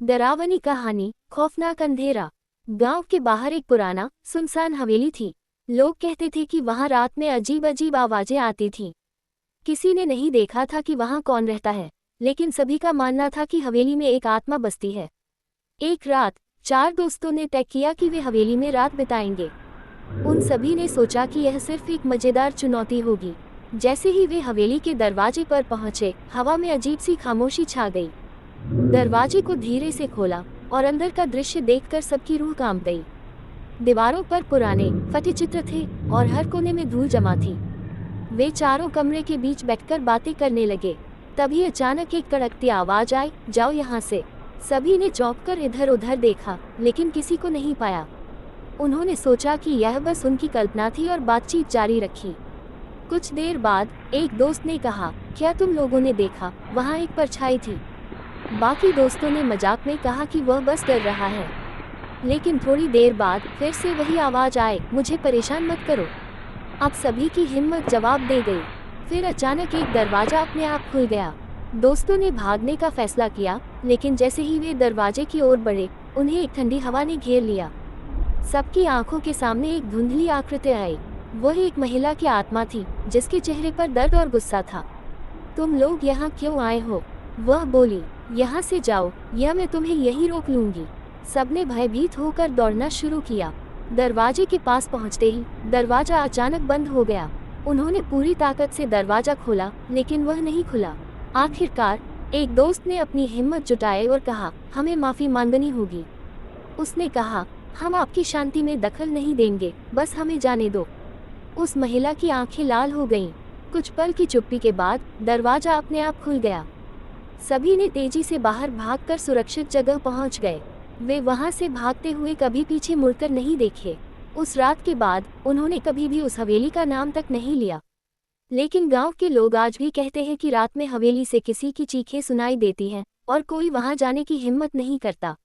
डरावनी कहानी, खौफनाक अंधेरा। गांव के बाहर एक पुराना सुनसान हवेली थी। लोग कहते थे कि वहां रात में अजीब अजीब आवाजें आती थीं। किसी ने नहीं देखा था कि वहां कौन रहता है, लेकिन सभी का मानना था कि हवेली में एक आत्मा बसती है। एक रात 4 दोस्तों ने तय किया कि वे हवेली में रात बिताएंगे। उन सभी ने सोचा कि यह सिर्फ एक मजेदार चुनौती होगी। जैसे ही वे हवेली के दरवाजे पर पहुंचे, हवा में अजीब सी खामोशी छा गई। दरवाजे को धीरे से खोला और अंदर का दृश्य देखकर सबकी रूह कांप गई। दीवारों पर पुराने फटे चित्र थे और हर कोने में धूल जमा थी। वे चारों कमरे के बीच बैठकर बातें करने लगे। तभी अचानक एक कड़कती आवाज आई, जाओ यहाँ से। सभी ने चौंककर इधर उधर देखा, लेकिन किसी को नहीं पाया। उन्होंने सोचा कि यह बस उनकी कल्पना थी और बातचीत जारी रखी। कुछ देर बाद एक दोस्त ने कहा, क्या तुम लोगों ने देखा, वहाँ एक परछाई थी। बाकी दोस्तों ने मजाक में कहा कि वह बस डर रहा है। लेकिन थोड़ी देर बाद फिर से वही आवाज आए, मुझे परेशान मत करो। अब सभी की हिम्मत जवाब दे गई। फिर अचानक एक दरवाजा अपने आप खुल गया। दोस्तों ने भागने का फैसला किया, लेकिन जैसे ही वे दरवाजे की ओर बढ़े, उन्हें एक ठंडी हवा ने घेर लिया। सबकी आंखों के सामने एक धुंधली आकृति आई। वह एक महिला की आत्मा थी, जिसके चेहरे पर दर्द और गुस्सा था। तुम लोग यहाँ क्यों आए हो? वह बोली, यहाँ से जाओ या मैं तुम्हें यहीं रोक लूंगी। सबने भयभीत होकर दौड़ना शुरू किया। दरवाजे के पास पहुँचते ही दरवाजा अचानक बंद हो गया। उन्होंने पूरी ताकत से दरवाजा खोला, लेकिन वह नहीं खुला। आखिरकार एक दोस्त ने अपनी हिम्मत जुटाई और कहा, हमें माफ़ी मांगनी होगी। उसने कहा, हम आपकी शांति में दखल नहीं देंगे, बस हमें जाने दो। उस महिला की आंखें लाल हो गईं। कुछ पल की चुप्पी के बाद दरवाजा अपने आप खुल गया। सभी ने तेजी से बाहर भागकर सुरक्षित जगह पहुंच गए। वे वहां से भागते हुए कभी पीछे मुड़कर नहीं देखे। उस रात के बाद उन्होंने कभी भी उस हवेली का नाम तक नहीं लिया। लेकिन गांव के लोग आज भी कहते हैं कि रात में हवेली से किसी की चीखें सुनाई देती हैं और कोई वहां जाने की हिम्मत नहीं करता।